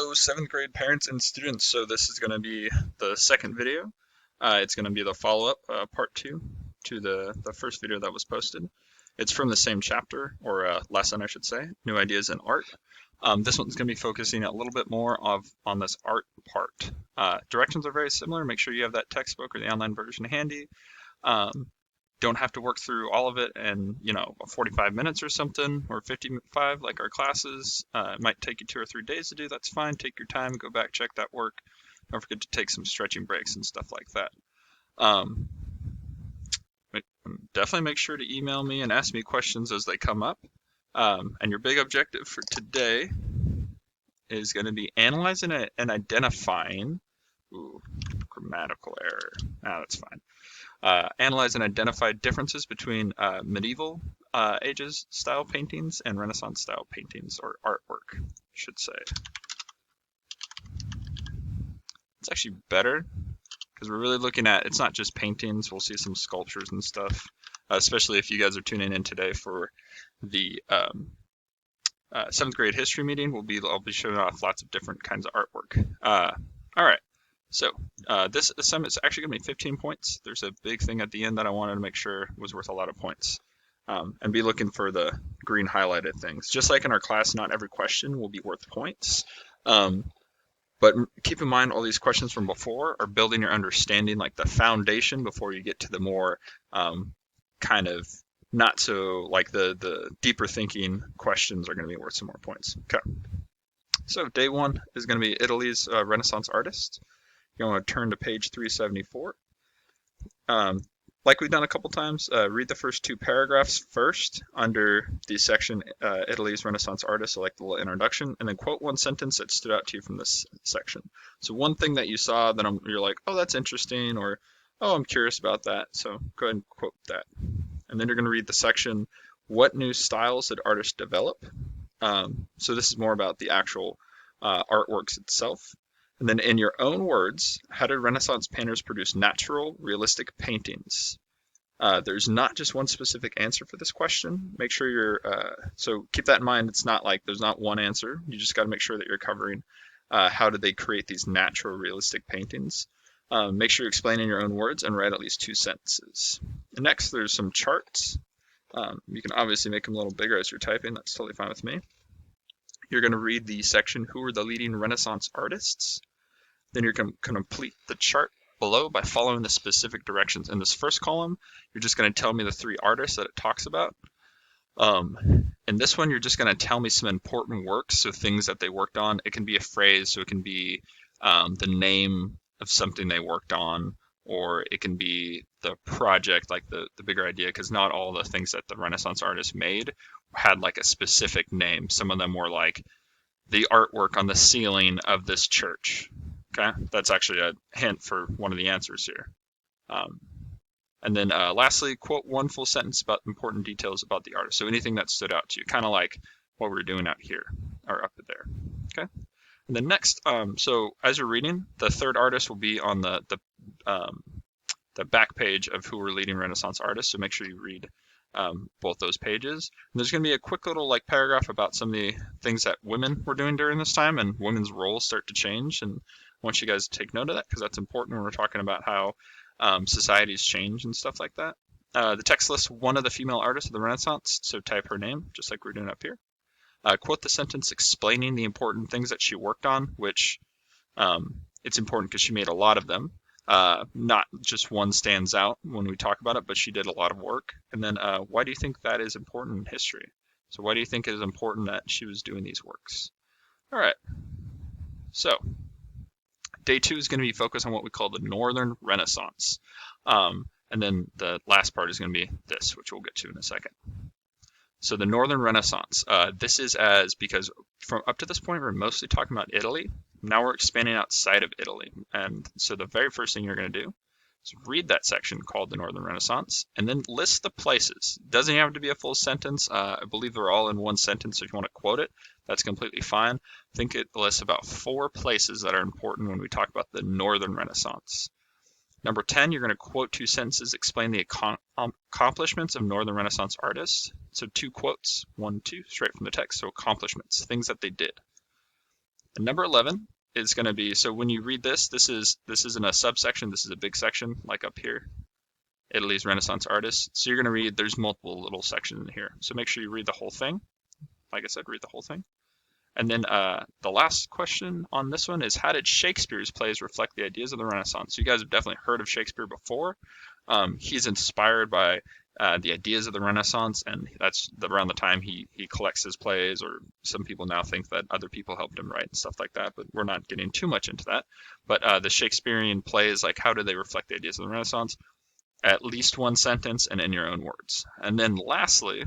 Hello, 7th grade parents and students. So this is going to be the second video. It's going to be the follow-up, part 2, to the first video that was posted. It's from the same chapter, or lesson I should say, New Ideas in Art. This one's going to be focusing a little bit more on this art part. Directions are very similar. Make sure you have that textbook or the online version handy. Don't have to work through all of it in, 45 minutes or something, or 55 like our classes. It might take you 2 or 3 days to do. That's fine. Take your time, go back, check that work. Don't forget to take some stretching breaks and stuff like that. Definitely make sure to email me and ask me questions as they come up. And your big objective for today is going to be analyzing and identifying. Ooh, grammatical error. That's fine. Analyze and identify differences between medieval ages style paintings and Renaissance style paintings, or artwork, I should say. It's actually better because we're really looking at, it's not just paintings, we'll see some sculptures and stuff, especially if you guys are tuning in today for the 7th grade history meeting. I'll be showing off lots of different kinds of artwork. All right. So this assignment is actually going to be 15 points. There's a big thing at the end that I wanted to make sure was worth a lot of points. And be looking for the green highlighted things. Just like in our class, not every question will be worth points. But keep in mind all these questions from before are building your understanding, like the foundation, before you get to the more kind of not so, like the deeper thinking questions are going to be worth some more points. Okay. So day 1 is going to be Italy's Renaissance artists. You want to turn to page 374. Like we've done a couple times, read the first 2 paragraphs first under the section Italy's Renaissance Artists, so like the little introduction, and then quote one sentence that stood out to you from this section. So one thing that you saw that you're like, oh, that's interesting, or oh, I'm curious about that. So go ahead and quote that. And then you're going to read the section, what new styles did artists develop? So this is more about the actual artworks itself. And then in your own words, how did Renaissance painters produce natural, realistic paintings? There's not just one specific answer for this question. Make sure so keep that in mind. It's not like there's not one answer. You just got to make sure that you're covering how did they create these natural, realistic paintings. Make sure you explain in your own words and write at least 2 sentences. And next, there's some charts. You can obviously make them a little bigger as you're typing. That's totally fine with me. You're going to read the section, who were the leading Renaissance artists? Then you're going to complete the chart below by following the specific directions. In this first column, you're just going to tell me the 3 artists that it talks about. In this one, you're just going to tell me some important works, so things that they worked on. It can be a phrase, so it can be the name of something they worked on, or it can be the project, like the bigger idea, because not all the things that the Renaissance artists made had like a specific name. Some of them were like the artwork on the ceiling of this church. Okay, that's actually a hint for one of the answers here. And then lastly, quote one full sentence about important details about the artist. So anything that stood out to you, kind of like what we're doing out here or up there. Okay. And then next, so as you're reading, the third artist will be on the back page of who were leading Renaissance artists. So make sure you read both those pages. And there's going to be a quick little like paragraph about some of the things that women were doing during this time, and women's roles start to change. And I want you guys to take note of that because that's important when we're talking about how societies change and stuff like that. The text lists one of the female artists of the Renaissance, so type her name, just like we're doing up here. Quote the sentence explaining the important things that she worked on, which it's important because she made a lot of them. Not just one stands out when we talk about it, but she did a lot of work. And then why do you think that is important in history? So why do you think it is important that she was doing these works? All right. So day 2 is going to be focused on what we call the Northern Renaissance. And then the last part is going to be this, which we'll get to in a second. So the Northern Renaissance, this is because from up to this point, we're mostly talking about Italy. Now we're expanding outside of Italy. And so the very first thing you're going to do is read that section called the Northern Renaissance and then list the places. It doesn't have to be a full sentence. I believe they're all in one sentence. So if you want to quote it, that's completely fine. I think it lists about 4 places that are important when we talk about the Northern Renaissance. Number 10, you're going to quote 2 sentences, explain the accomplishments of Northern Renaissance artists. So 2 quotes, 1, 2, straight from the text. So accomplishments, things that they did. And number 11 is going to be, so when you read this isn't a subsection, this is a big section, like up here, Italy's Renaissance artists. So you're going to read, there's multiple little sections in here. So make sure you read the whole thing. Like I said, read the whole thing. And then the last question on this one is, how did Shakespeare's plays reflect the ideas of the Renaissance? So you guys have definitely heard of Shakespeare before. He's inspired by the ideas of the Renaissance, and that's around the time he collects his plays, or some people now think that other people helped him write and stuff like that, but we're not getting too much into that. But the Shakespearean plays, like, how do they reflect the ideas of the Renaissance? At least one sentence and in your own words. And then lastly,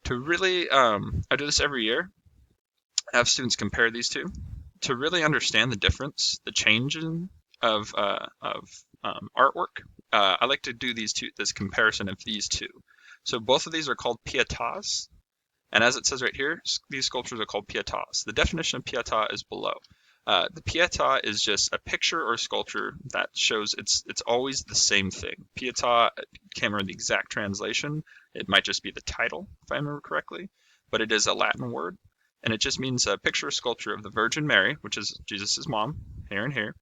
to really, I do this every year, have students compare these two to really understand the difference, the change of artwork. I like to do this comparison of these two. So both of these are called pietas, and as it says right here, these sculptures are called pietas. The definition of pietà is below. The pietà is just a picture or sculpture that shows it's always the same thing. Pietà, can't remember the exact translation. It might just be the title, if I remember correctly, but it is a Latin word. And it just means a picture or sculpture of the Virgin Mary, which is Jesus' mom, here and here,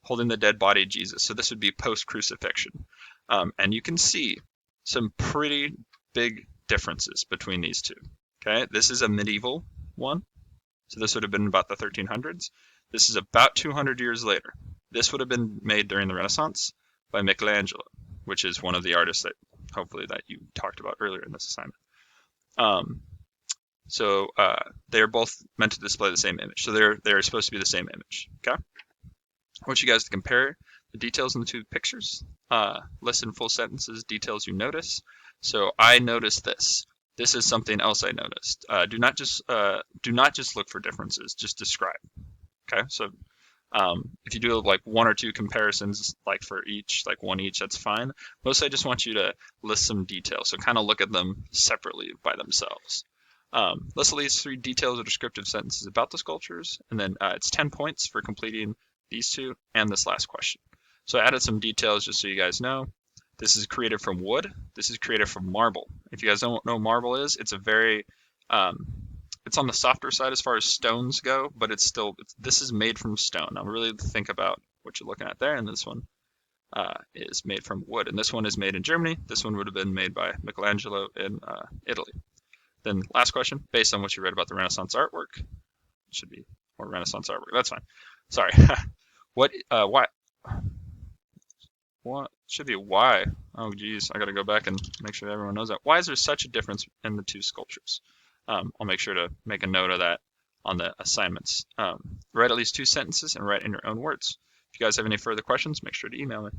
holding the dead body of Jesus. So this would be post-crucifixion. And you can see some pretty big differences between these two. Okay, this is a medieval one. So this would have been about the 1300s. This is about 200 years later. This would have been made during the Renaissance by Michelangelo, which is one of the artists that hopefully that you talked about earlier in this assignment. So they're both meant to display the same image. So they're supposed to be the same image. Okay. I want you guys to compare the details in the two pictures. List in full sentences details you notice. So I noticed this. This is something else I noticed. Do not just look for differences. Just describe. Okay. So if you do like one or two comparisons, like for each, like one each, that's fine. Mostly I just want you to list some details. So kind of look at them separately by themselves. List at least 3 details or descriptive sentences about the sculptures, and then it's 10 points for completing these two and this last question. So I added some details just so you guys know. This is created from wood. This is created from marble. If you guys don't know what marble is, it's a very, it's on the softer side as far as stones go, but this is made from stone. Now really think about what you're looking at there, and this one is made from wood, and this one is made in Germany. This one would have been made by Michelangelo in Italy. Then last question, based on what you read about the Renaissance artwork, it should be more Renaissance artwork. That's fine. Sorry. Why? What should be why? Oh, geez, I got to go back and make sure that everyone knows that. Why is there such a difference in the two sculptures? I'll make sure to make a note of that on the assignments. Write at least 2 sentences and write in your own words. If you guys have any further questions, make sure to email me.